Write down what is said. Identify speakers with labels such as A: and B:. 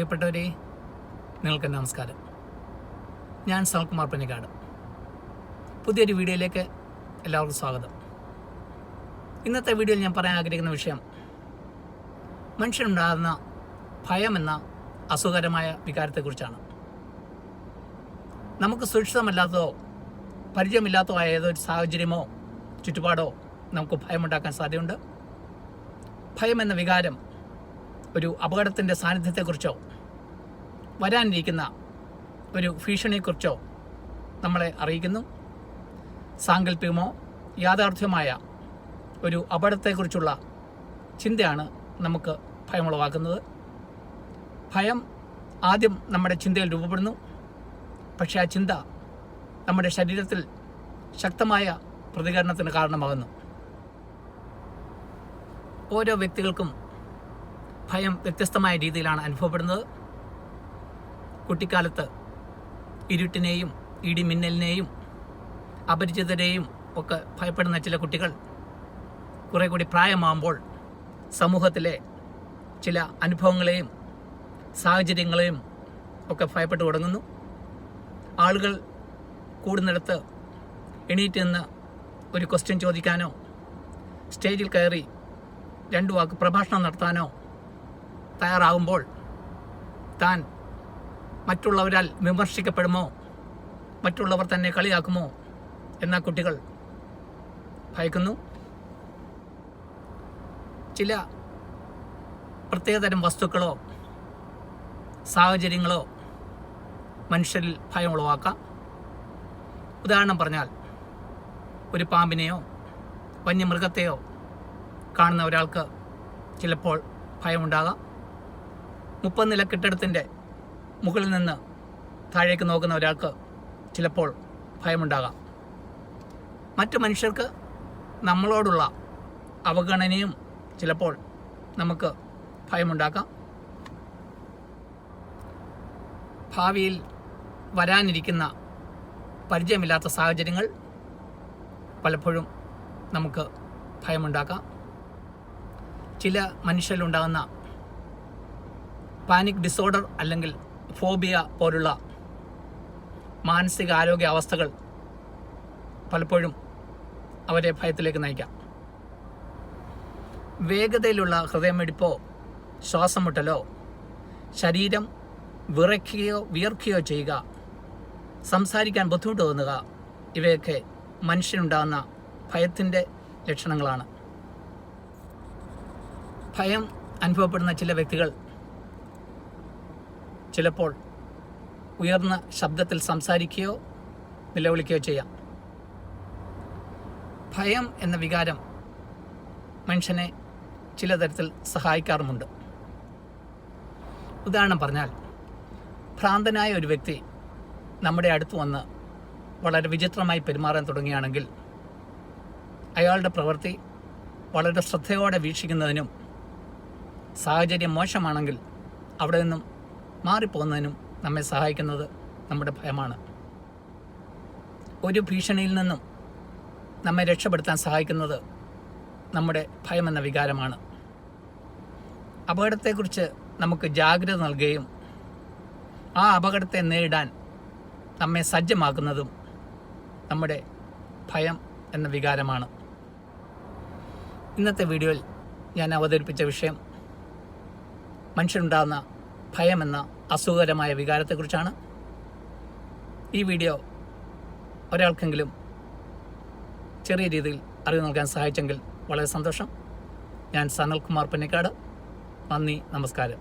A: പ്രിയപ്പെട്ടവരെ, നിങ്ങൾക്ക് നമസ്കാരം. ഞാൻ സനൽകുമാർ പന്നിക്കാട്. പുതിയൊരു വീഡിയോയിലേക്ക് എല്ലാവർക്കും സ്വാഗതം. ഇന്നത്തെ വീഡിയോയിൽ ഞാൻ പറയാൻ ആഗ്രഹിക്കുന്ന വിഷയം മനുഷ്യനുണ്ടാകുന്ന ഭയം എന്ന അസുഖകരമായ വികാരത്തെക്കുറിച്ചാണ്. നമുക്ക് സുരക്ഷിതമല്ലാത്തതോ പരിചയമില്ലാത്തതോ ആയ ഏതൊരു സാഹചര്യമോ ചുറ്റുപാടോ നമുക്ക് ഭയമുണ്ടാക്കാൻ സാധ്യതയുണ്ട്. ഭയം എന്ന വികാരം ഒരു അപകടത്തിൻ്റെ സാന്നിധ്യത്തെക്കുറിച്ചോ വരാനിരിക്കുന്ന ഒരു ഭീഷണിയെക്കുറിച്ചോ നമ്മളെ അറിയിക്കുന്നു. സാങ്കല്പികമോ യാഥാർത്ഥ്യമായ ഒരു അപകടത്തെക്കുറിച്ചുള്ള ചിന്തയാണ് നമുക്ക് ഭയമുളവാക്കുന്നത്. ഭയം ആദ്യം നമ്മുടെ ചിന്തയിൽ രൂപപ്പെടുന്നു. പക്ഷേ ആ ചിന്ത നമ്മുടെ ശരീരത്തിൽ ശക്തമായ പ്രതികരണത്തിന് കാരണമാകുന്നു. ഓരോ വ്യക്തികൾക്കും ഭയം വ്യത്യസ്തമായ രീതിയിലാണ് അനുഭവപ്പെടുന്നത്. കുട്ടിക്കാലത്ത് ഇരുട്ടിനെയും ഇടിമിന്നലിനെയും അപരിചിതരെയും ഒക്കെ ഭയപ്പെടുന്ന ചില കുട്ടികൾ കുറേ കൂടി പ്രായമാകുമ്പോൾ സമൂഹത്തിലെ ചില അനുഭവങ്ങളെയും സാഹചര്യങ്ങളെയും ഒക്കെ ഭയപ്പെട്ടു തുടങ്ങുന്നു. ആളുകൾ കൂടുന്നിടത്ത് എണീറ്റ് നിന്ന് ഒരു ക്വസ്റ്റ്യൻ ചോദിക്കാനോ സ്റ്റേജിൽ കയറി 2 വാക്ക് പ്രഭാഷണം നടത്താനോ തയ്യാറാകുമ്പോൾ താൻ മറ്റുള്ളവരാൽ വിമർശിക്കപ്പെടുമോ, മറ്റുള്ളവർ തന്നെ കളിയാക്കുമോ എന്ന കുട്ടികൾ ഭയക്കുന്നു. ചില പ്രത്യേകതരം വസ്തുക്കളോ സാഹചര്യങ്ങളോ മനുഷ്യരിൽ ഭയം ഉളവാക്കാം. ഉദാഹരണം പറഞ്ഞാൽ, ഒരു പാമ്പിനെയോ വന്യമൃഗത്തെയോ കാണുന്ന ഒരാൾക്ക് ചിലപ്പോൾ ഭയമുണ്ടാകാം. 30 നില കെട്ടിടത്തിൻ്റെ മുകളിൽ നിന്ന് താഴേക്ക് നോക്കുന്ന ഒരാൾക്ക് ചിലപ്പോൾ ഭയമുണ്ടാകാം. മറ്റു മനുഷ്യർക്ക് നമ്മളോടുള്ള അവഗണനയും ചിലപ്പോൾ നമുക്ക് ഭയമുണ്ടാക്കാം. ഭാവിയിൽ വരാനിരിക്കുന്ന പരിചയമില്ലാത്ത സാഹചര്യങ്ങൾ പലപ്പോഴും നമുക്ക് ഭയമുണ്ടാക്കാം. ചില മനുഷ്യരിലുണ്ടാകുന്ന പാനിക് ഡിസോർഡർ അല്ലെങ്കിൽ ഫോബിയ പോലുള്ള മാനസിക ആരോഗ്യ അവസ്ഥകൾ പലപ്പോഴും അവരെ ഭയത്തിലേക്ക് നയിക്കാം. വേഗതയിലുള്ള ഹൃദയമിടിപ്പോ ശ്വാസം മുട്ടലോ ശരീരം വിയർക്കുകയോ ചെയ്യുക, സംസാരിക്കാൻ ബുദ്ധിമുട്ട് തോന്നുക, ഇവയൊക്കെ മനുഷ്യനുണ്ടാകുന്ന ഭയത്തിൻ്റെ ലക്ഷണങ്ങളാണ്. ഭയം അനുഭവപ്പെടുന്ന ചില വ്യക്തികൾ ചിലപ്പോൾ ഉയർന്ന ശബ്ദത്തിൽ സംസാരിക്കുകയോ നിലവിളിക്കുകയോ ചെയ്യാം. ഭയം എന്ന വികാരം മനുഷ്യനെ ചില തരത്തിൽ സഹായിക്കാറുമുണ്ട്. ഉദാഹരണം പറഞ്ഞാൽ, ഭ്രാന്തനായ ഒരു വ്യക്തി നമ്മുടെ അടുത്ത് വന്ന് വളരെ വിചിത്രമായി പെരുമാറാൻ തുടങ്ങുകയാണെങ്കിൽ അയാളുടെ പ്രവൃത്തി വളരെ ശ്രദ്ധയോടെ വീക്ഷിക്കുന്നതിനും സാഹചര്യം മോശമാണെങ്കിൽ അവിടെ നിന്നും മാറിപ്പോകുന്നതിനും നമ്മെ സഹായിക്കുന്നത് നമ്മുടെ ഭയമാണ്. ഒരു ഭീഷണിയിൽ നിന്നും നമ്മെ രക്ഷപ്പെടുത്താൻ സഹായിക്കുന്നത് നമ്മുടെ ഭയമെന്ന വികാരമാണ്. അപകടത്തെക്കുറിച്ച് നമുക്ക് ജാഗ്രത നൽകുകയും ആ അപകടത്തെ നേരിടാൻ നമ്മെ സജ്ജമാക്കുന്നതും നമ്മുടെ ഭയം എന്ന വികാരമാണ്. ഇന്നത്തെ വീഡിയോയിൽ ഞാൻ അവതരിപ്പിച്ച വിഷയം മനുഷ്യനുണ്ടാകുന്ന ഭയം എന്ന അസുഖകരമായ വികാരത്തെക്കുറിച്ചാണ്. ഈ വീഡിയോ ഒരാൾക്കെങ്കിലും ചെറിയ രീതിയിൽ അറിവ് നൽകാൻ സഹായിച്ചെങ്കിൽ വളരെ സന്തോഷം. ഞാൻ സനൽകുമാർ പന്നിക്കാട്. നന്ദി, നമസ്കാരം.